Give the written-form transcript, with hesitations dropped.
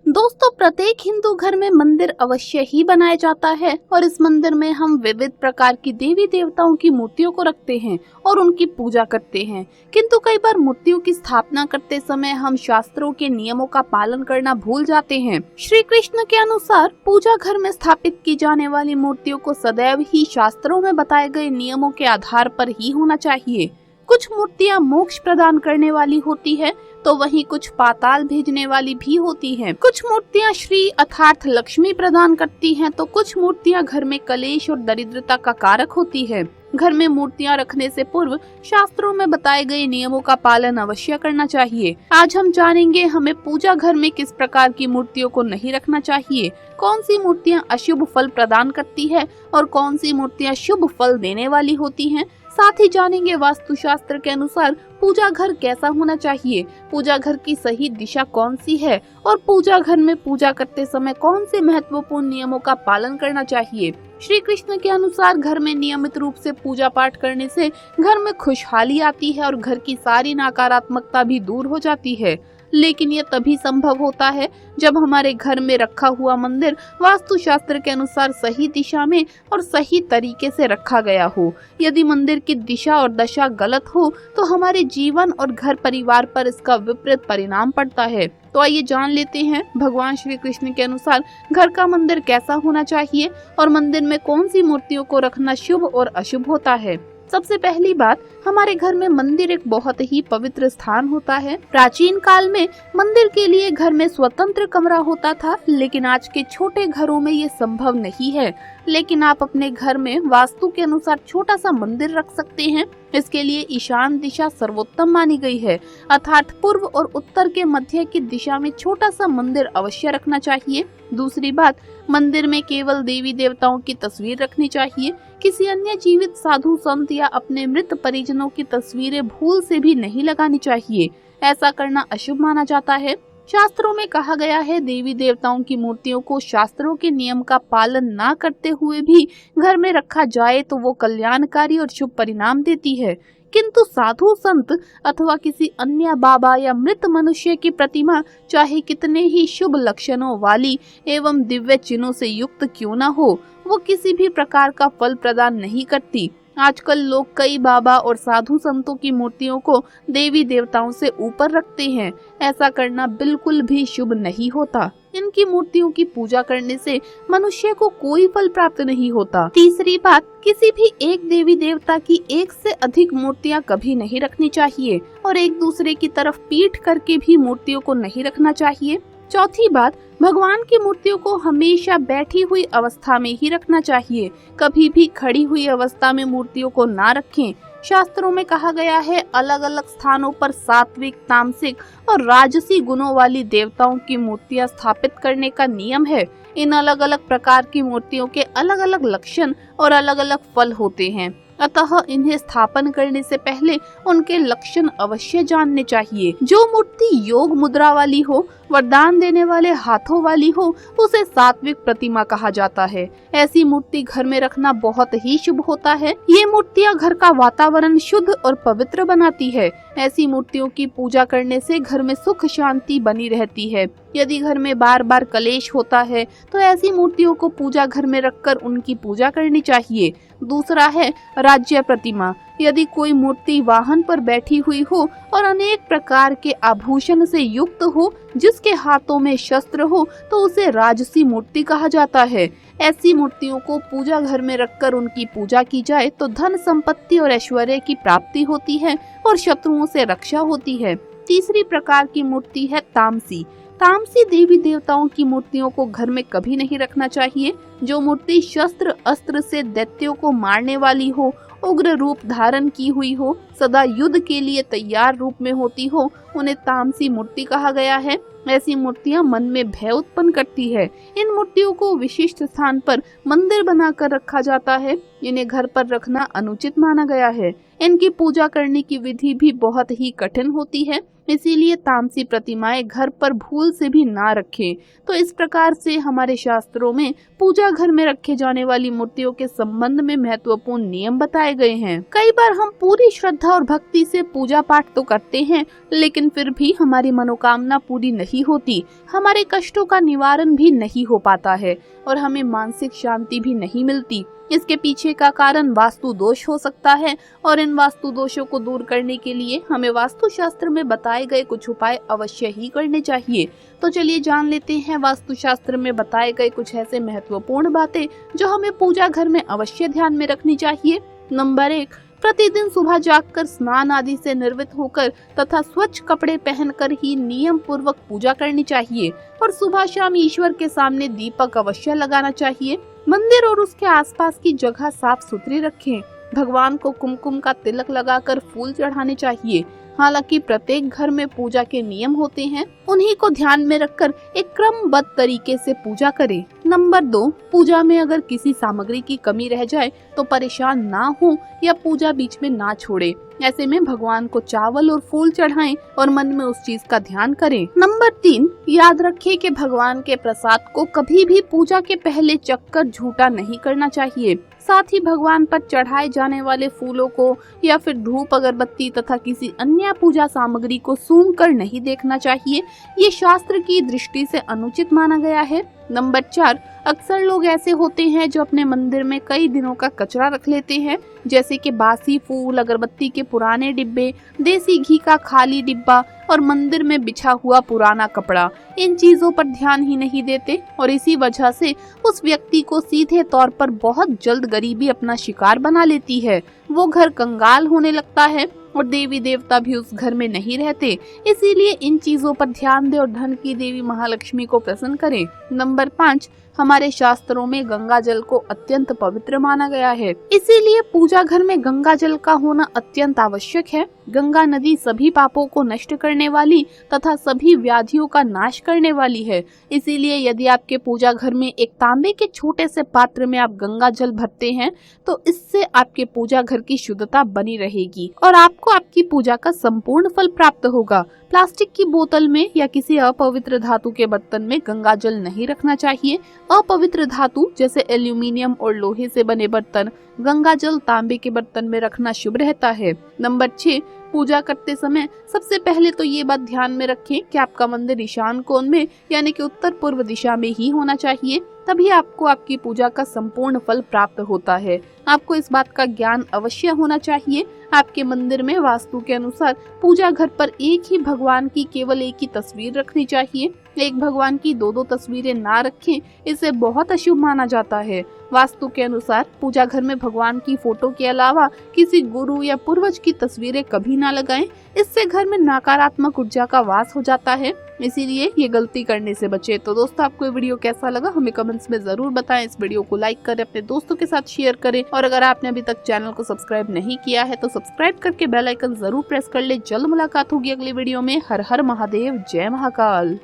दोस्तों, प्रत्येक हिंदू घर में मंदिर अवश्य ही बनाया जाता है और इस मंदिर में हम विविध प्रकार की देवी देवताओं की मूर्तियों को रखते हैं और उनकी पूजा करते हैं। किंतु कई बार मूर्तियों की स्थापना करते समय हम शास्त्रों के नियमों का पालन करना भूल जाते हैं। श्री कृष्ण के अनुसार पूजा घर में स्थापित की जाने वाली मूर्तियों को सदैव ही शास्त्रों में बताए गए नियमों के आधार पर ही होना चाहिए। कुछ मूर्तियां मोक्ष प्रदान करने वाली होती है तो वहीं कुछ पाताल भेजने वाली भी होती हैं। कुछ मूर्तियां श्री अर्थात लक्ष्मी प्रदान करती हैं तो कुछ मूर्तियां घर में कलेश और दरिद्रता का कारक होती है। घर में मूर्तियां रखने से पूर्व शास्त्रों में बताए गए नियमों का पालन अवश्य करना चाहिए। आज हम जानेंगे हमें पूजा घर में किस प्रकार की मूर्तियों को नहीं रखना चाहिए, कौन सी मूर्तियां अशुभ फल प्रदान करती है और कौन सी मूर्तियां शुभ फल देने वाली होती हैं। साथ ही जानेंगे वास्तुशास्त्र के अनुसार पूजा घर कैसा होना चाहिए, पूजा घर की सही दिशा कौन सी है और पूजा घर में पूजा करते समय कौन से महत्वपूर्ण नियमों का पालन करना चाहिए। श्री कृष्ण के अनुसार घर में नियमित रूप से पूजा पाठ करने से घर में खुशहाली आती है और घर की सारी नकारात्मकता भी दूर हो जाती है। लेकिन यह तभी संभव होता है जब हमारे घर में रखा हुआ मंदिर वास्तुशास्त्र के अनुसार सही दिशा में और सही तरीके से रखा गया हो। यदि मंदिर की दिशा और दशा गलत हो तो हमारे जीवन और घर परिवार पर इसका विपरीत परिणाम पड़ता है। तो आइए जान लेते हैं भगवान श्री कृष्ण के अनुसार घर का मंदिर कैसा होना चाहिए और मंदिर में कौन सी मूर्तियों को रखना शुभ और अशुभ होता है। सबसे पहली बात, हमारे घर में मंदिर एक बहुत ही पवित्र स्थान होता है। प्राचीन काल में मंदिर के लिए घर में स्वतंत्र कमरा होता था, लेकिन आज के छोटे घरों में ये संभव नहीं है। लेकिन आप अपने घर में वास्तु के अनुसार छोटा सा मंदिर रख सकते हैं। इसके लिए ईशान दिशा सर्वोत्तम मानी गई है, अर्थात पूर्व और उत्तर के मध्य की दिशा में छोटा सा मंदिर अवश्य रखना चाहिए। दूसरी बात, मंदिर में केवल देवी देवताओं की तस्वीर रखनी चाहिए। किसी अन्य जीवित साधु संत या अपने मृत परिजनों की तस्वीरें भूल से भी नहीं लगानी चाहिए। ऐसा करना अशुभ माना जाता है। शास्त्रों में कहा गया है देवी देवताओं की मूर्तियों को शास्त्रों के नियम का पालन ना करते हुए भी घर में रखा जाए तो वो कल्याणकारी और शुभ परिणाम देती है। किंतु साधु संत अथवा किसी अन्य बाबा या मृत मनुष्य की प्रतिमा चाहे कितने ही शुभ लक्षणों वाली एवं दिव्य चिन्हों से युक्त क्यों न हो, वो किसी भी प्रकार का फल प्रदान नहीं करती। आजकल लोग कई बाबा और साधु संतों की मूर्तियों को देवी देवताओं से ऊपर रखते हैं। ऐसा करना बिल्कुल भी शुभ नहीं होता। इनकी मूर्तियों की पूजा करने से मनुष्य को कोई फल प्राप्त नहीं होता। तीसरी बात, किसी भी एक देवी देवता की एक से अधिक मूर्तियां कभी नहीं रखनी चाहिए और एक दूसरे की तरफ पीठ करके भी मूर्तियों को नहीं रखना चाहिए। चौथी बात, भगवान की मूर्तियों को हमेशा बैठी हुई अवस्था में ही रखना चाहिए। कभी भी खड़ी हुई अवस्था में मूर्तियों को ना रखें। शास्त्रों में कहा गया है अलग अलग स्थानों पर सात्विक, तामसिक और राजसी गुणों वाली देवताओं की मूर्तियां स्थापित करने का नियम है। इन अलग अलग प्रकार की मूर्तियों के अलग अलग लक्षण और अलग अलग फल होते हैं, अतः इन्हें स्थापन करने से पहले उनके लक्षण अवश्य जानने चाहिए। जो मूर्ति योग मुद्रा वाली हो, वरदान देने वाले हाथों वाली हो, उसे सात्विक प्रतिमा कहा जाता है। ऐसी मूर्ति घर में रखना बहुत ही शुभ होता है। ये मूर्तियाँ घर का वातावरण शुद्ध और पवित्र बनाती है। ऐसी मूर्तियों की पूजा करने से घर में सुख शांति बनी रहती है। यदि घर में बार बार कलेश होता है तो ऐसी मूर्तियों को पूजा घर में रखकर उनकी पूजा करनी चाहिए। दूसरा है राज्य प्रतिमा। यदि कोई मूर्ति वाहन पर बैठी हुई हो और अनेक प्रकार के आभूषण से युक्त हो, जिसके हाथों में शस्त्र हो, तो उसे राजसी मूर्ति कहा जाता है। ऐसी मूर्तियों को पूजा घर में रखकर उनकी पूजा की जाए तो धन संपत्ति और ऐश्वर्य की प्राप्ति होती है और शत्रुओं से रक्षा होती है। तीसरी प्रकार की मूर्ति है तामसी। तामसी देवी देवताओं की मूर्तियों को घर में कभी नहीं रखना चाहिए। जो मूर्ति शस्त्र अस्त्र से दैत्यों को मारने वाली हो, उग्र रूप धारण की हुई हो, सदा युद्ध के लिए तैयार रूप में होती हो, उन्हें तामसी मूर्ति कहा गया है। ऐसी मूर्तियां मन में भय उत्पन्न करती है। इन मूर्तियों को विशिष्ट स्थान पर मंदिर बनाकर रखा जाता है। इन्हें घर पर रखना अनुचित माना गया है। इनकी पूजा करने की विधि भी बहुत ही कठिन होती है, इसीलिए तामसी प्रतिमाएं घर पर भूल से भी ना रखें। तो इस प्रकार से हमारे शास्त्रों में पूजा घर में रखे जाने वाली मूर्तियों के संबंध में महत्वपूर्ण नियम बताए गए हैं। कई बार हम पूरी श्रद्धा और भक्ति से पूजा पाठ तो करते हैं, लेकिन फिर भी हमारी मनोकामना पूरी नहीं होती, हमारे कष्टों का निवारण भी नहीं हो पाता है और हमें मानसिक शांति भी नहीं मिलती। इसके पीछे का कारण वास्तु दोष हो सकता है और इन वास्तु दोषों को दूर करने के लिए हमें वास्तु शास्त्र में बताए गए कुछ उपाय अवश्य ही करने चाहिए। तो चलिए जान लेते हैं वास्तु शास्त्र में बताए गए कुछ ऐसे महत्वपूर्ण बातें जो हमें पूजा घर में अवश्य ध्यान में रखनी चाहिए। नंबर 1, प्रतिदिन सुबह जागकर स्नान आदि से निर्वृत्त होकर तथा स्वच्छ कपड़े पहनकर ही नियम पूर्वक पूजा करनी चाहिए और सुबह शाम ईश्वर के सामने दीपक अवश्य लगाना चाहिए। मंदिर और उसके आसपास की जगह साफ सुथरी रखें। भगवान को कुमकुम का तिलक लगाकर फूल चढ़ाने चाहिए। हालांकि प्रत्येक घर में पूजा के नियम होते हैं, उन्हीं को ध्यान में रखकर एक क्रमबद्ध तरीके से पूजा करें। नंबर 2, पूजा में अगर किसी सामग्री की कमी रह जाए तो परेशान ना हो या पूजा बीच में ना छोड़े। ऐसे में भगवान को चावल और फूल चढ़ाएं और मन में उस चीज का ध्यान करें। नंबर 3, याद रखें कि भगवान के प्रसाद को कभी भी पूजा के पहले चखकर झूठा नहीं करना चाहिए। साथ ही भगवान पर चढ़ाए जाने वाले फूलों को या फिर धूप अगरबत्ती तथा किसी अन्य पूजा सामग्री को सूंघ कर नहीं देखना चाहिए। ये शास्त्र की दृष्टि से अनुचित माना गया है। नंबर 4, अक्सर लोग ऐसे होते हैं जो अपने मंदिर में कई दिनों का कचरा रख लेते हैं, जैसे कि बासी फूल, अगरबत्ती के पुराने डिब्बे, देसी घी का खाली डिब्बा और मंदिर में बिछा हुआ पुराना कपड़ा। इन चीजों पर ध्यान ही नहीं देते और इसी वजह से उस व्यक्ति को सीधे तौर पर बहुत जल्द गरीबी अपना शिकार बना लेती है। वो घर कंगाल होने लगता है और देवी देवता भी उस घर में नहीं रहते। इसीलिए इन चीजों पर ध्यान दें और धन की देवी महालक्ष्मी को प्रसन्न करें। नंबर 5, हमारे शास्त्रों में गंगा जल को अत्यंत पवित्र माना गया है, इसीलिए पूजा घर में गंगा जल का होना अत्यंत आवश्यक है। गंगा नदी सभी पापों को नष्ट करने वाली तथा सभी व्याधियों का नाश करने वाली है। इसीलिए यदि आपके पूजा घर में एक तांबे के छोटे से पात्र में आप गंगा जल भरते हैं तो इससे आपके पूजा घर की शुद्धता बनी रहेगी और आपको आपकी पूजा का संपूर्ण फल प्राप्त होगा। प्लास्टिक की बोतल में या किसी अपवित्र धातु के बर्तन में गंगा जल नहीं रखना चाहिए। अपवित्र धातु जैसे एल्यूमिनियम और लोहे से बने बर्तन, गंगा जल तांबे के बर्तन में रखना शुभ रहता है। नंबर 6, पूजा करते समय सबसे पहले तो ये बात ध्यान में रखें कि आपका मंदिर ईशान कोण में यानी कि उत्तर पूर्व दिशा में ही होना चाहिए, तभी आपको आपकी पूजा का संपूर्ण फल प्राप्त होता है। आपको इस बात का ज्ञान अवश्य होना चाहिए। आपके मंदिर में वास्तु के अनुसार पूजा घर पर एक ही भगवान की केवल एक ही तस्वीर रखनी चाहिए। एक भगवान की दो तस्वीरें ना रखें, इसे बहुत अशुभ माना जाता है। वास्तु के अनुसार पूजा घर में भगवान की फोटो के अलावा किसी गुरु या पूर्वज की तस्वीरें कभी ना लगाएं, इससे घर में नकारात्मक ऊर्जा का वास हो जाता है। इसीलिए ये गलती करने से बचे। तो दोस्तों, आपको ये वीडियो कैसा लगा हमें कमेंट्स में जरूर बताएं। इस वीडियो को लाइक करें, अपने दोस्तों के साथ शेयर करें और अगर आपने अभी तक चैनल को सब्सक्राइब नहीं किया है तो सब्सक्राइब करके बेल आइकन जरूर प्रेस कर ले। जल्द मुलाकात होगी अगली वीडियो में। हर हर महादेव, जय महाकाल।